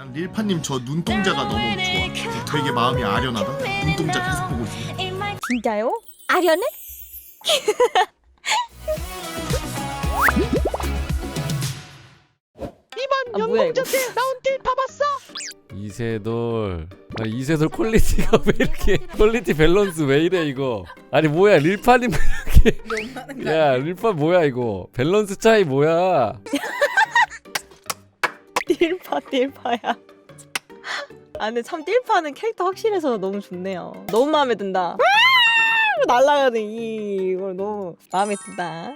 난 릴파님 저 눈동자가 너무 좋아. 되게 마음이 아련하다. 눈동자 계속 보고 있어. 진짜요? 아련해? 이번 아, 뭐야, 연봉자 이거? 때 나온 딜 봐봤어? 이세돌. 아, 이세돌 퀄리티가 왜 이렇게 퀄리티 밸런스 왜 이래 이거. 아니 뭐야 릴파님 이렇게. 야 릴파 뭐야 이거. 밸런스 차이 뭐야. 딜파야. 아 근데 참 딜파는 캐릭터 확실해서 너무 좋네요. 너무 마음에 든다. 날아가는 이걸 너무 마음에 든다.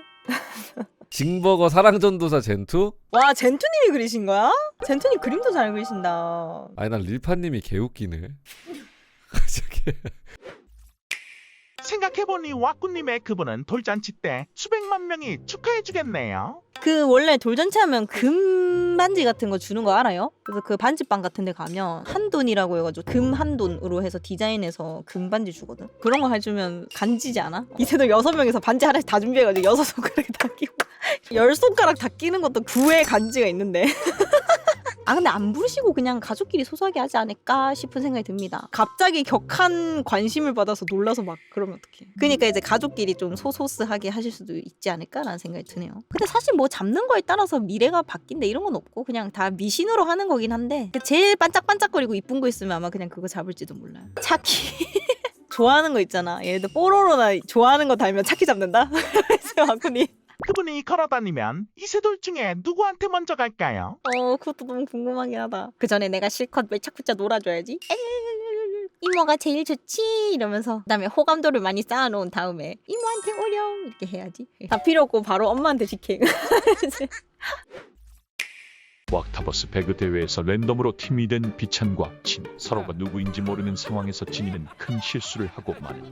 징버거 사랑전도사 젠투? 와 젠투님이 그리신 거야? 젠투님 그림도 잘 그리신다. 아니 난 릴파님이 개웃기네. 저게. 생각해보니 와꾸님의 그분은 돌잔치 때 수백만 명이 축하해주겠네요. 그 원래 돌잔치 하면 금 반지 같은 거 주는 거 알아요? 그래서 그 반지방 같은 데 가면 한돈이라고 해가지고 금 한돈으로 해서 디자인해서 금 반지 주거든. 그런 거 해주면 간지지 않아? 이세돌 6명이서 반지 하나씩 다 준비해가지고 6손가락에 다 끼고 10손가락 다 끼는 것도 구의 간지가 있는데 아 근데 안 부르시고 그냥 가족끼리 소소하게 하지 않을까 싶은 생각이 듭니다. 갑자기 격한 관심을 받아서 놀라서 막 그러면 어떡해. 그러니까 이제 가족끼리 좀 소소스하게 하실 수도 있지 않을까라는 생각이 드네요. 근데 사실 뭐 잡는 거에 따라서 미래가 바뀐다 이런 건 없고 그냥 다 미신으로 하는 거긴 한데 제일 반짝반짝거리고 이쁜 거 있으면 아마 그냥 그거 잡을지도 몰라요. 차키 좋아하는 거 있잖아. 예를 들어 뽀로로나 좋아하는 거 달면 차키 잡는다? 와꾸님 그분이 걸어다니면 이세돌 중에 누구한테 먼저 갈까요? 그것도 너무 궁금하긴 하다. 그 전에 내가 실컷 매차쿠짜 놀아줘야지. 이모가 제일 좋지 이러면서 그다음에 호감도를 많이 쌓아놓은 다음에 이모한테 오렴 이렇게 해야지. 다 필요 없고 바로 엄마한테 직행. 왁타버스 배그 대회에서 랜덤으로 팀이 된 비찬과 진 서로가 누구인지 모르는 상황에서 진이는 큰 실수를 하고 말았다.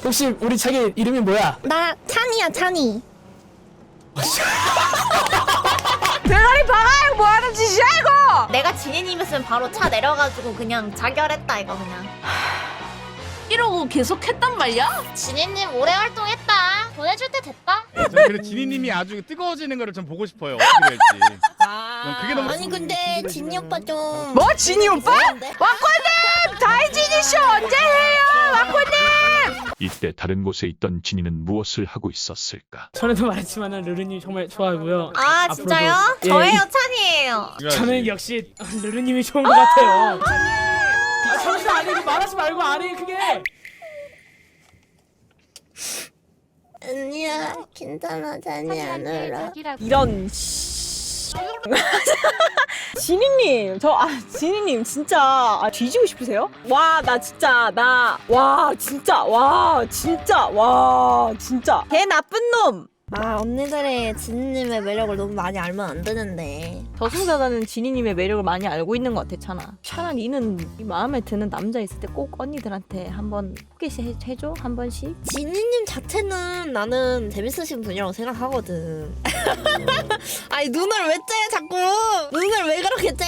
혹시 우리 자기 이름이 뭐야? 나 찬이야 찬이. 대가리 박아요 뭐하는 짓이야 이거. 내가 진이님이었으면 바로 차 내려가지고 그냥 자결했다 이거 그냥. 이러고 계속 했단 말이야? 진이님 오래 활동했다. 보내줄 때 됐다. 그래 지니님이 아주 뜨거워지는 거를 좀 보고 싶어요. 어떻게 될지. 그게 너무 아니 근데 진이 오빠 좀. 뭐 진이 오빠? 그런데? 와꾸님 다이진이쇼 언제 해요 와꾸님. 이때 다른 곳에 있던 진이는 무엇을 하고 있었을까? 전에도 말했지만 르르님 정말 좋아하고요. 아 앞으로도- 진짜요? 예, 저예요 찬이에요. 저는 역시 르르님이 좋은 것 같아요. 잠시 안해 말하지 말고 안해 그게. 아니야 괜찮아 찬이 안 울어. 이런 진이님 진이님 진짜 뒤지고 싶으세요? 와 나 진짜 진짜 개 나쁜 놈. 아 언니들이 진이님의 매력을 너무 많이 알면 안 되는데. 저승사자는 진이님의 매력을 많이 알고 있는 것 같아. 찬아 니는 이 마음에 드는 남자 있을 때 꼭 언니들한테 한번 소개시 해줘 한 번씩. 진이님 자체는 나는 재밌으신 분이라고 생각하거든. 아니 눈을 왜 째 자꾸. 눈을 왜 그렇게 째.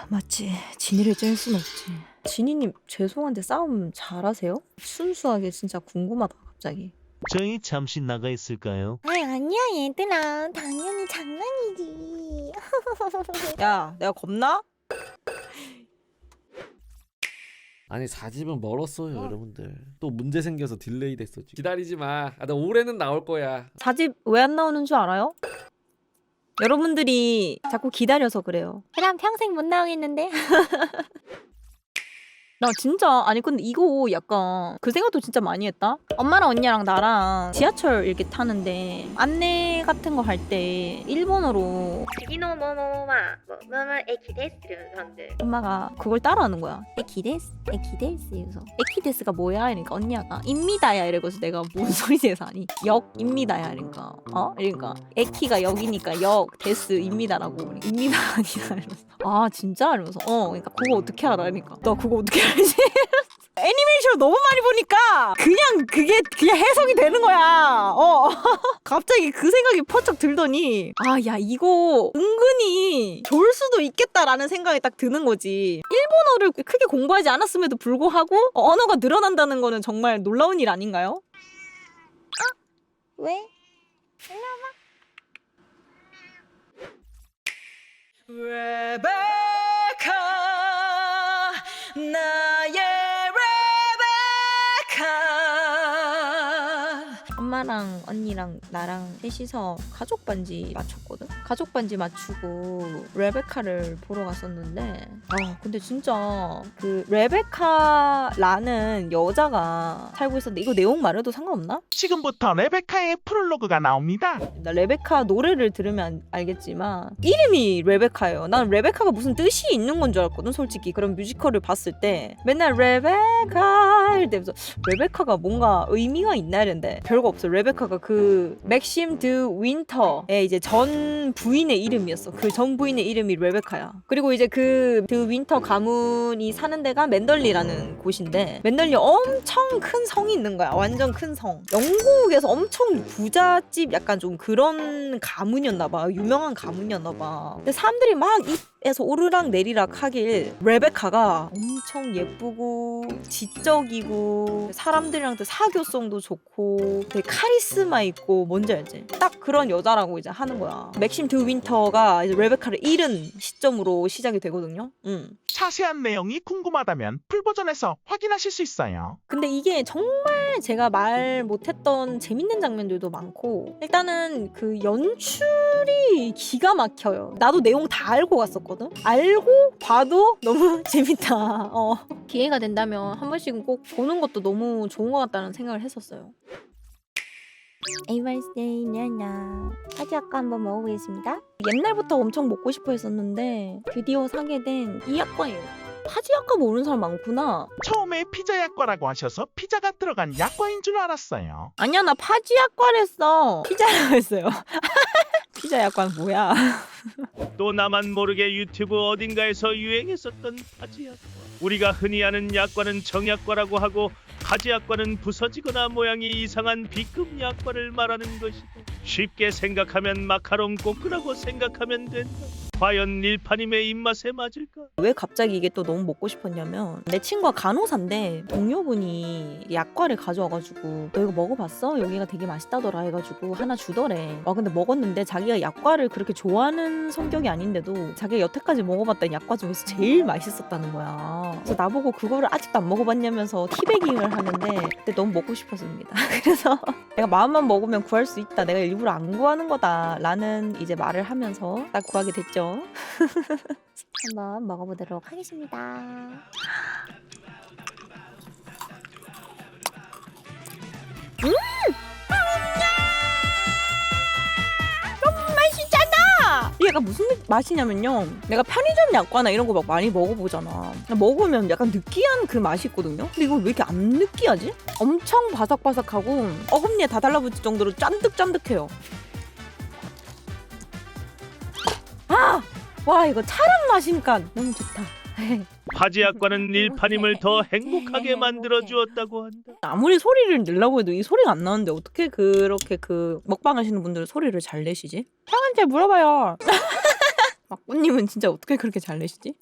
맞지. 진이를 찔 순 없지. 진이님 죄송한데 싸움 잘하세요? 순수하게 진짜 궁금하다 갑자기. 저희 잠시 나가 있을까요? 아니야 얘들아 당연히 장난이지. 야 내가 겁나? 아니 4집은 멀었어요 여러분들. 또 문제 생겨서 딜레이 됐어. 기다리지 마. 나 올해는 나올 거야. 4집 왜 안 나오는 줄 알아요? 여러분들이 자꾸 기다려서 그래요. 그럼 평생 못 나오겠는데. 나 진짜 아니 근데 이거 약간 그 생각도 진짜 많이 했다. 엄마랑 언니랑 나랑 지하철 이렇게 타는데 안내 같은 거 할 때 일본어로 엄마가 그걸 따라하는 거야. 에키데스 이래서 에키데스가 뭐야? 이러니까 언니가 입니다야 이래서 내가 뭔 소리지 해서 아니 역입니다야 이러니까 이러니까 에키가 역이니까 역 데스 입니다라고 입니다 아니다 이러면서 아 진짜? 이러면서 그러니까 그거 어떻게 알아? 그러니까 나 그거 어떻게 알지? 애니메이션을 너무 많이 보니까 그냥 그게 해석이 되는 거야. 갑자기 그 생각이 퍼쩍 들더니 야 이거 은근히 좋을 수도 있겠다라는 생각이 딱 드는 거지. 일본어를 크게 공부하지 않았음에도 불구하고 언어가 늘어난다는 거는 정말 놀라운 일 아닌가요? 왜? 일로 와봐. 엄마랑 언니랑 나랑 셋이서 가족 반지 맞췄거든? 가족 반지 맞추고 레베카를 보러 갔었는데 근데 진짜 그 레베카라는 여자가 살고 있었는데 이거 내용 말해도 상관없나? 지금부터 레베카의 프롤로그가 나옵니다. 나 레베카 노래를 들으면 알겠지만 이름이 레베카예요. 난 레베카가 무슨 뜻이 있는 건 줄 알았거든 솔직히. 그런 뮤지컬을 봤을 때 맨날 레베카 이러면서 레베카가 뭔가 의미가 있나 이랬는데 별거 없어. 레베카가 그 맥심 드 윈터의 이제 전 부인의 이름이었어. 그 전 부인의 이름이 레베카야. 그리고 이제 그 드 윈터 가문이 사는 데가 맨덜리라는 곳인데 맨덜리 엄청 큰 성이 있는 거야. 완전 큰 성. 영국에서 엄청 부잣집 약간 좀 그런 가문이었나 봐. 유명한 가문이었나 봐. 근데 사람들이 막 입에서 오르락 내리락 하길 레베카가 엄청 예쁘고 지적이고 사람들이랑도 사교성도 좋고 되게 카리스마 있고 뭔지 알지? 딱 그런 여자라고 이제 하는 거야. 맥심 드 윈터가 이제 레베카를 잃은 시점으로 시작이 되거든요. 자세한 내용이 궁금하다면 풀버전에서 확인하실 수 있어요. 근데 이게 정말 제가 말 못했던 재밌는 장면들도 많고 일단은 그 연출이 기가 막혀요. 나도 내용 다 알고 갔었거든? 알고 봐도 너무 재밌다. 기회가 된다면 한 번씩은 꼭 보는 것도 너무 좋은 것 같다는 생각을 했었어요. 에이바이스데이냐냐 파지 아까 한번 먹어보겠습니다. 옛날부터 엄청 먹고 싶어 했었는데 드디어 사게 된 이 약과예요. 파지 약과 모르는 사람 많구나. 처음에 피자 약과라고 하셔서 피자가 들어간 약과인 줄 알았어요. 아니야 나 파지 약과랬어. 피자라고 했어요. 피자 약과는 뭐야? 또 나만 모르게 유튜브 어딘가에서 유행했었던 파지 약과. 우리가 흔히 아는 약과는 정약과라고 하고 파지 약과는 부서지거나 모양이 이상한 B급 약과를 말하는 것이다. 쉽게 생각하면 마카롱 꼬끄라고 생각하면 된다. 과연 릴파님의 입맛에 맞을까? 왜 갑자기 이게 또 너무 먹고 싶었냐면 내 친구가 간호사인데 동료분이 약과를 가져와가지고 너 이거 먹어봤어? 여기가 되게 맛있다더라 해가지고 하나 주더래. 근데 먹었는데 자기가 약과를 그렇게 좋아하는 성격이 아닌데도 자기가 여태까지 먹어봤던 약과 중에서 제일 맛있었다는 거야. 그래서 나보고 그거를 아직도 안 먹어봤냐면서 티베깅을 하는데 그때 너무 먹고 싶었습니다. 그래서 내가 마음만 먹으면 구할 수 있다. 내가 일부러 안 구하는 거다 라는 이제 말을 하면서 딱 구하게 됐죠. 한번 먹어보도록 하겠습니다. 너무 맛있잖아. 이게 약간 무슨 맛이냐면요. 내가 편의점 약과나 이런 거 막 많이 먹어보잖아. 먹으면 약간 느끼한 그 맛이 있거든요. 근데 이거 왜 이렇게 안 느끼하지? 엄청 바삭바삭하고 어금니에 다 달라붙을 정도로 짠득짠득해요. 와 이거 차랑 마시니까 너무 좋다. 파지 약과는 릴파님을 더 행복하게 만들어 주었다고 한다. 아무리 소리를 내려고 해도 이 소리가 안 나는데 어떻게 그렇게 그 먹방 하시는 분들은 소리를 잘 내시지? 형한테 물어봐요. 막꾸님은 진짜 어떻게 그렇게 잘 내시지?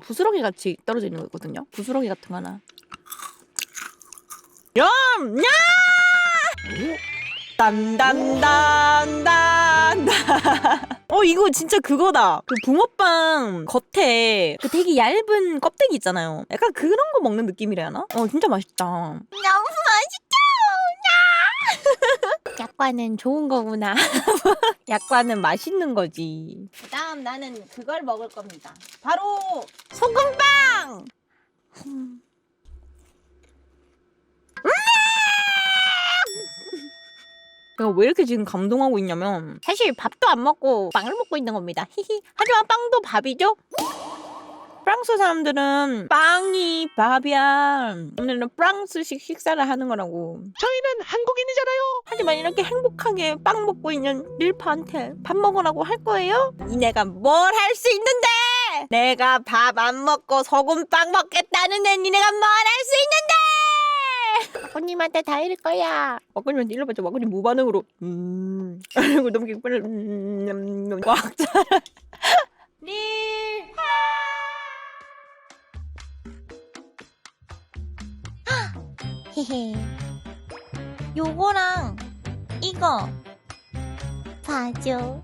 부스러기 같이 떨어지는 거거든요. 부스러기 같은 거 하나. 야! 딴딴딴딴. 이거 진짜 그거다. 그 붕어빵 겉에 그 되게 얇은 껍데기 있잖아요. 약간 그런 거 먹는 느낌이라 하나? 진짜 맛있다. 너무 맛있다. 약과는 좋은 거구나. 약과는 맛있는 거지. 그다음 나는 그걸 먹을 겁니다. 바로 소금빵. 내가 왜 이렇게 지금 감동하고 있냐면 사실 밥도 안 먹고 빵을 먹고 있는 겁니다. 히히. 하지만 빵도 밥이죠? 프랑스 사람들은 빵이 밥이야. 오늘은 프랑스식 식사를 하는 거라고. 저희는 한국인이잖아요. 하지만 이렇게 행복하게 빵 먹고 있는 릴파한테 밥 먹으라고 할 거예요? 니네가 뭘 할 수 있는데? 내가 밥 안 먹고 소금빵 먹겠다는데 니네가 뭘 할 수 있는데? 막구님한테 다 잃을 거야. 막구님한테 잃어봤자 막구님 무반응으로 그리고 너무 기쁘게 꽉 차. 릴파 헤헤. 요거랑 이거 봐줘.